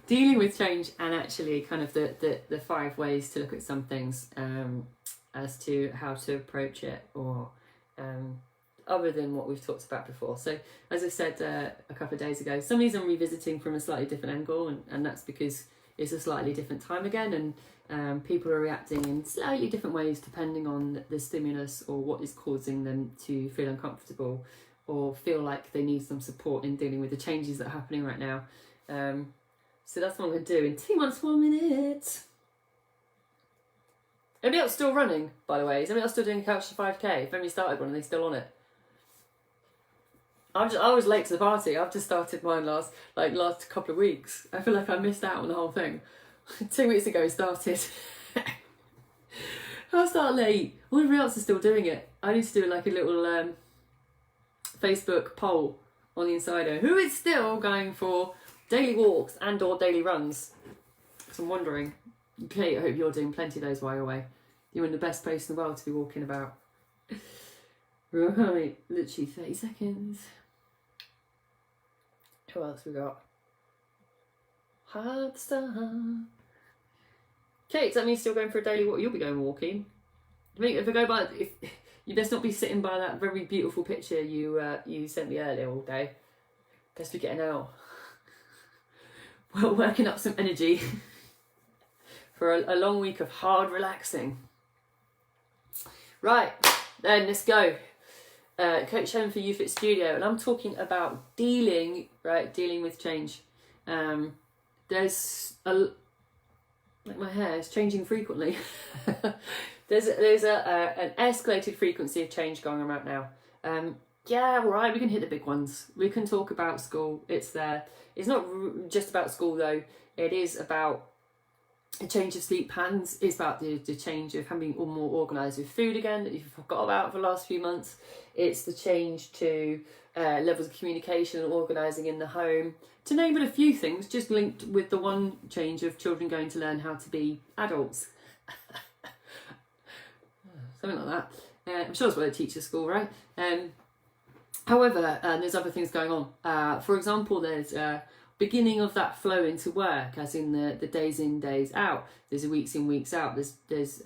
dealing with change, and actually kind of the 5 ways to look at some things as to how to approach it, or other than what we've talked about before. So as I said a couple of days ago, some of these I'm revisiting from a slightly different angle, and that's because it's a slightly different time again, and people are reacting in slightly different ways depending on the stimulus or what is causing them to feel uncomfortable or feel like they need some support in dealing with the changes that are happening right now. So that's what I'm going to do in 2 months, 1 minute. Anybody else still running, by the way? Is anybody else still doing Couch to 5K? If anybody started one, are they still on it? I was late to the party. I've just started mine last couple of weeks. I feel like I missed out on the whole thing. 2 weeks ago it started. I'll start late. All everybody else is still doing it. I need to do like a little Facebook poll on the Insider. Who is still going for daily walks and or daily runs? So I'm wondering. Kate, I hope you're doing plenty of those while you're away. You're in the best place in the world to be walking about. Right, literally 30 seconds. Who else we got? Hard stuff. Kate, does that mean you're still going for a daily walk? You'll be going walking. I mean, if I go by, if you best not be sitting by that very beautiful picture you sent me earlier all day. Best be getting out. Well, working up some energy for a long week of hard relaxing. Right, then let's go. Coach Helen for YouFit Studio, and I'm talking about dealing with change. There's like my hair is changing frequently. there's an escalated frequency of change going on right now. Yeah, all right, we can hit the big ones. We can talk about school. It's there. It's not just about school though. It is about a change of sleep patterns. It's about the change of having more organised with food again that you've forgot about for the last few months. It's the change to levels of communication and organising in the home, to name but a few things, just linked with the one change of children going to learn how to be adults. Something like that. I'm sure it's what they teach at school, right? However, there's other things going on. For example, there's beginning of that flow into work, as in the days in, days out. There's a weeks in, weeks out. There's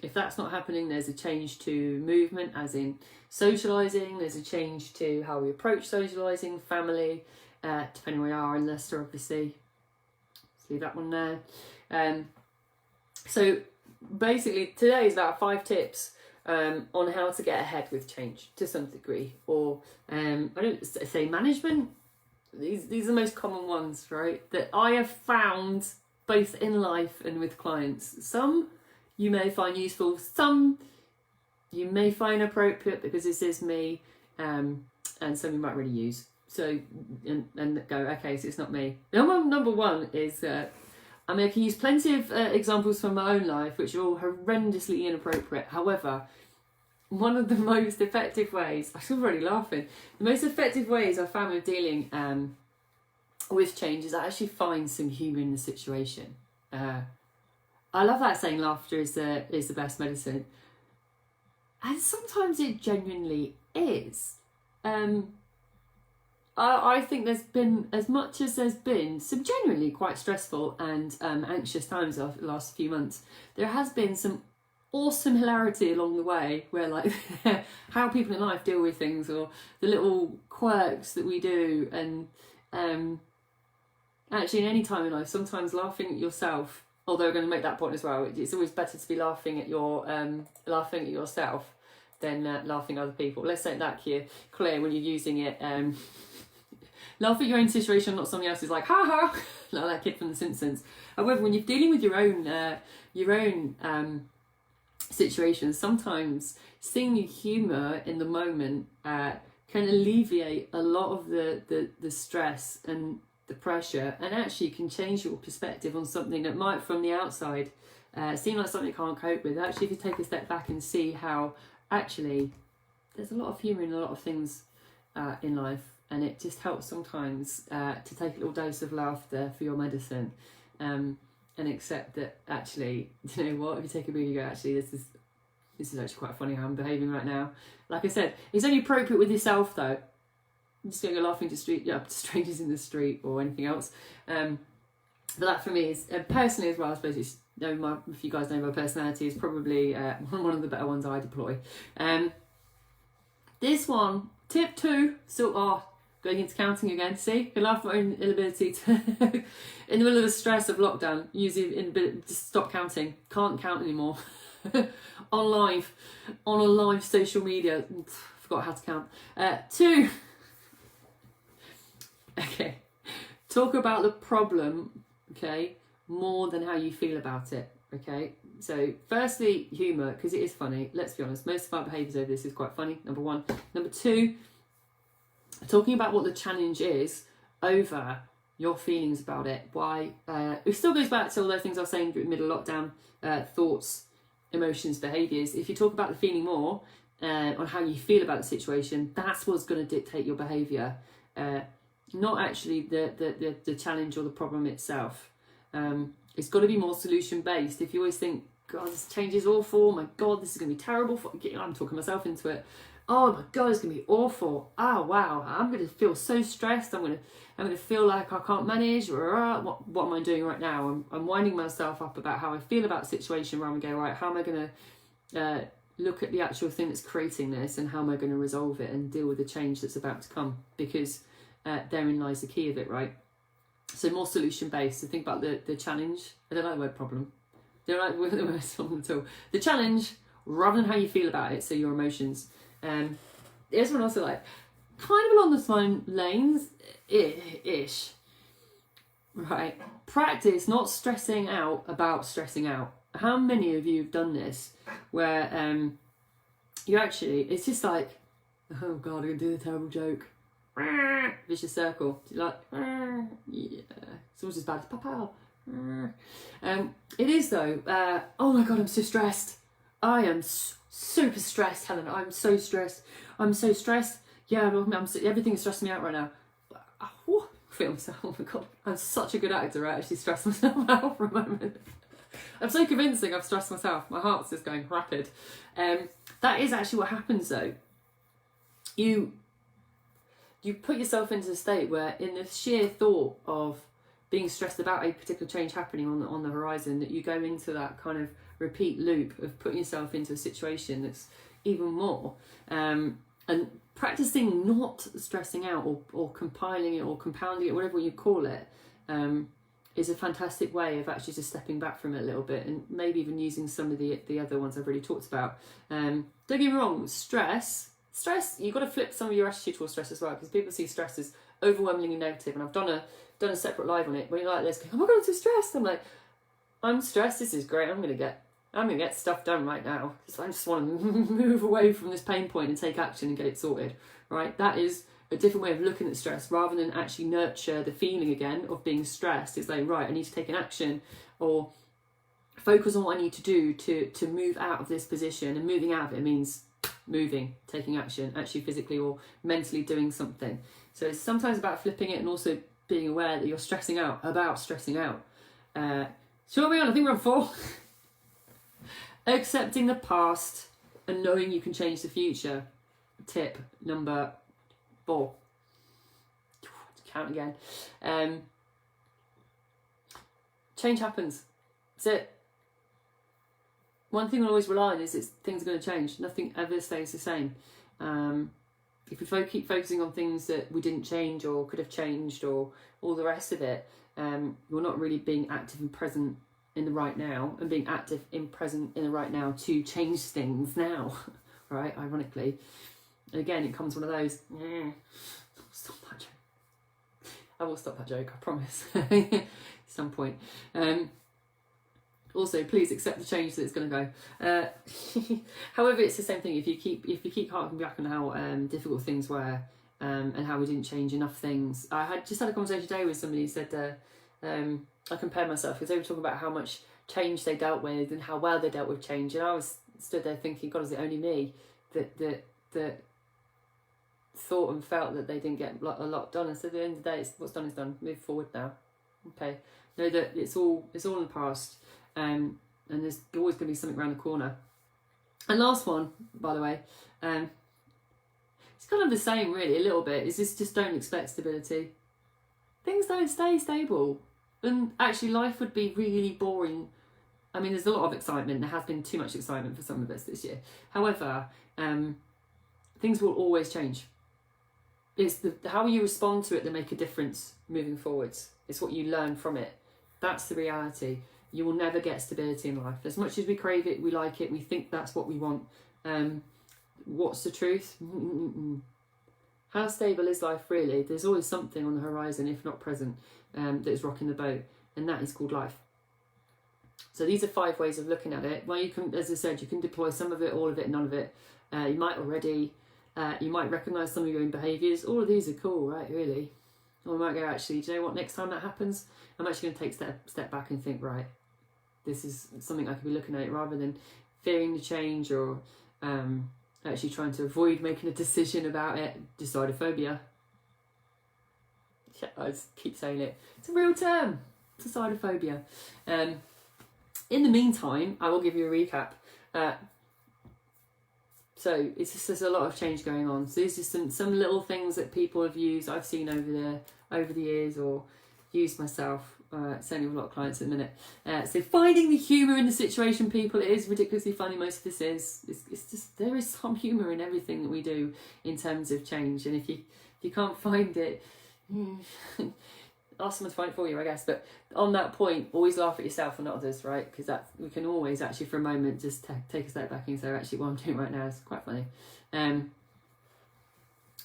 if that's not happening, there's a change to movement, as in socialising. There's a change to how we approach socialising, family, depending where we are in Leicester, obviously. Let's leave that one there. So basically, today is about 5 tips on how to get ahead with change to some degree, or I don't say management. These are the most common ones, right, that I have found both in life and with clients. Some you may find useful, some you may find appropriate because this is me, and some you might really use. So, and go, okay, so it's not me. Number one is, I mean, I can use plenty of examples from my own life, which are all horrendously inappropriate. However, one of the most effective ways, I'm already laughing, the most effective ways I found with dealing with change is I actually find some humour in the situation. I love that saying, laughter is the best medicine. And sometimes it genuinely is. I think there's been, as much as there's been some genuinely quite stressful and anxious times over the last few months, there has been some awesome hilarity along the way, where like how people in life deal with things, or the little quirks that we do, and actually in any time in life, sometimes laughing at yourself, although I'm going to make that point as well, it's always better to be laughing at yourself than laughing at other people. Let's make that clear when you're using it. Laugh at your own situation, not somebody else's, like ha ha, like that kid from The Simpsons. However, when you're dealing with your own situations, sometimes seeing the humour in the moment can alleviate a lot of the stress and the pressure, and actually can change your perspective on something that might from the outside seem like something you can't cope with. Actually, if you take a step back and see how actually there's a lot of humour in a lot of things in life, and it just helps sometimes to take a little dose of laughter for your medicine. And accept that actually, you know what, if you take a breather, you go, actually, this is actually quite funny how I'm behaving right now. Like I said, it's only appropriate with yourself though. just going to go laughing to strangers in the street or anything else. But that for me is, personally as well, I suppose it's, if you guys know my personality, is probably one of the better ones I deploy. This one, tip 2, still going into counting again. See, I laugh at my own inability to, in the middle of the stress of lockdown, just stop counting. Can't count anymore. on a live social media. Forgot how to count. 2. Okay. Talk about the problem, okay, more than how you feel about it, okay? So, firstly, humour, because it is funny. Let's be honest, most of our behaviours over this is quite funny, number 1. Number 2, talking about what the challenge is over your feelings about it. Why? It still goes back to all those things I was saying during middle lockdown, thoughts, emotions, behaviours. If you talk about the feeling more, on how you feel about the situation, that's what's going to dictate your behaviour. Not actually the challenge or the problem itself. It's got to be more solution based. If you always think, God, this change is awful, my God, this is going to be terrible, I'm talking myself into it. Oh my God, it's going to be awful. Oh wow, I'm going to feel so stressed. I'm going to feel like I can't manage. What am I doing right now? I'm winding myself up about how I feel about the situation, rather than go, right, how am I going to look at the actual thing that's creating this, and how am I going to resolve it and deal with the change that's about to come? Because therein lies the key of it, right? So more solution based. So think about the challenge. I don't like the word problem. I don't like the word problem at all. The challenge, rather than how you feel about it, so your emotions. This one also, like, kind of along the same lanes ish. Right. Practice not stressing out about stressing out. How many of you have done this where you actually, it's just like, oh God, I'm going to do the terrible joke. Vicious circle. You're like, yeah. It's almost as bad as papa. It is though. Oh my God, I'm so stressed. I am super stressed, Helen. I'm so stressed. Yeah, everything's stressing me out right now. Feel myself. Oh my God, I'm such a good actor. I actually stress myself out for a moment. I'm so convincing I've stressed myself. My heart's just going rapid. That is actually what happens though. You put yourself into a state where, in the sheer thought of being stressed about a particular change happening on the horizon, that you go into that kind of repeat loop of putting yourself into a situation that's even more. And practicing not stressing out or compiling it or compounding it, whatever you call it, is a fantastic way of actually just stepping back from it a little bit, and maybe even using some of the other ones I've already talked about. Don't get me wrong, stress, you've got to flip some of your attitude towards stress as well, because people see stress as overwhelmingly negative, and I've done a separate live on it where you're like this, going, oh my God, I'm so stressed. I'm like, I'm stressed, this is great, I'm gonna get stuff done right now, because I just want to move away from this pain point and take action and get it sorted, right? That is a different way of looking at stress, rather than actually nurture the feeling again of being stressed. It's like, right, I need to take an action or focus on what I need to do to move out of this position, and moving out of it means moving, taking action, actually physically or mentally doing something. So it's sometimes about flipping it, and also being aware that you're stressing out about stressing out. So what are we on? I think we're on 4. Accepting the past and knowing you can change the future. Tip number 4. Count again. Change happens. That's it. One thing I always rely on is things are going to change. Nothing ever stays the same. If we keep focusing on things that we didn't change or could have changed or all the rest of it, you're not really being active and present in the right now, and being active and present in the right now to change things now, right? Ironically. And again, it comes one of those, stop that joke. I will stop that joke, I promise. At some point. Also, please accept the change that it's going to go. However, it's the same thing. If you keep harking back on how difficult things were, and how we didn't change enough things. I just had a conversation today with somebody who said I compared myself, because they were talking about how much change they dealt with and how well they dealt with change, and I was stood there thinking, God, is it only me that thought and felt that they didn't get a lot done? And so at the end of the day, what's done is done. Move forward now. Okay, know that it's all in the past. And there's always going to be something around the corner. And last one, by the way, it's It's kind of the same, really, a little bit. Is this just don't expect stability. Things don't stay stable. And actually, life would be really boring. I mean, there's a lot of excitement. There has been too much excitement for some of us this year. However, things will always change. It's how you respond to it that make a difference moving forwards. It's what you learn from it. That's the reality. You will never get stability in life. As much as we crave it, we like it, we think that's what we want. What's the truth? How stable is life really? There's always something on the horizon, if not present, that is rocking the boat, and that is called life. So these are 5 ways of looking at it. Well, you can, as I said, you can deploy some of it, all of it, none of it. You might already, you might recognise some of your own behaviours. All of these are cool, right, really? Or you might go, actually, do you know what, next time that happens, I'm actually going to take a step back and think, right, this is something I could be looking at, rather than fearing the change or actually trying to avoid making a decision about it. Decidophobia. I just keep saying it. It's a real term. Decidophobia. In the meantime, I will give you a recap. So it's just, there's a lot of change going on. So these are some little things that people have used, I've seen over the years, or used myself. Certainly with a lot of clients at the minute. So finding the humour in the situation, people. It is ridiculously funny, most of this is. It's just, there is some humour in everything that we do in terms of change. And if you can't find it, ask someone to find it for you, I guess. But on that point, always laugh at yourself and not others, right? Because that, we can always actually for a moment just take a step back and say, actually what I'm doing right now is quite funny.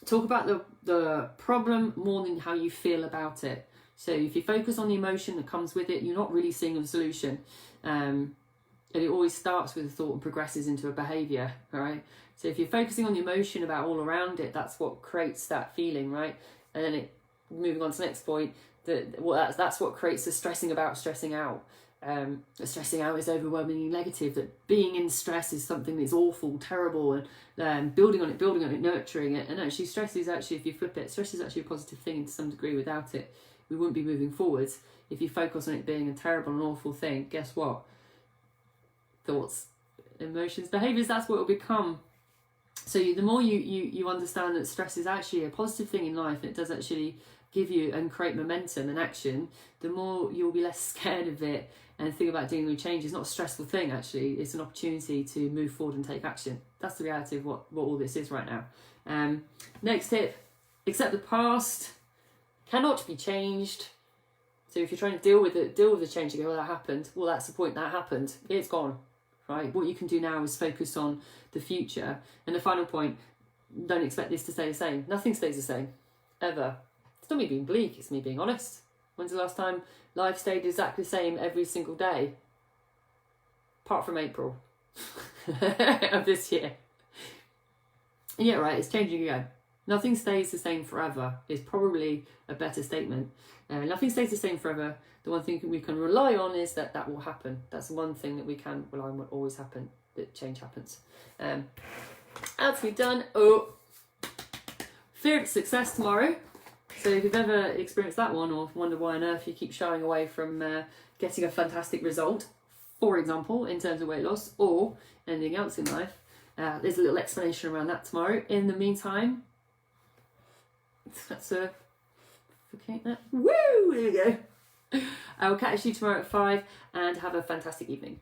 Talk about the problem more than how you feel about it. So if you focus on the emotion that comes with it, you're not really seeing the solution. And it always starts with a thought and progresses into a behaviour, all right? So if you're focusing on the emotion about all around it, that's what creates that feeling, right? And then moving on to the next point, that's what creates the stressing about stressing out. Stressing out is overwhelmingly negative, that being in stress is something that's awful, terrible, and building on it, nurturing it. And actually stress is actually, if you flip it, stress is actually a positive thing to some degree. Without it, we wouldn't be moving forwards. If you focus on it being a terrible and awful thing, guess what? Thoughts, emotions, behaviours, that's what it will become. So the more you understand that stress is actually a positive thing in life, and it does actually give you and create momentum and action, the more you'll be less scared of it and think about dealing with change. It's not a stressful thing, actually. It's an opportunity to move forward and take action. That's the reality of what all this is right now. Next tip, accept the past. Cannot be changed. So if you're trying to deal with the change, you go, well, that happened. Well, that's the point, that happened. It's gone, right? What you can do now is focus on the future. And the final point, don't expect this to stay the same. Nothing stays the same, ever. It's not me being bleak, it's me being honest. When's the last time life stayed exactly the same every single day? Apart from April of this year. And yeah, right, it's changing again. Nothing stays the same forever is probably a better statement. Nothing stays the same forever. The one thing we can rely on is that will happen. That's the one thing that we can rely on, will always happen, that change happens. As we've done, fear of success tomorrow. So if you've ever experienced that one, or wonder why on earth you keep shying away from getting a fantastic result, for example, in terms of weight loss or anything else in life, there's a little explanation around that tomorrow. In the meantime, that's okay, woo, there we go. I will catch you tomorrow at 5, and have a fantastic evening.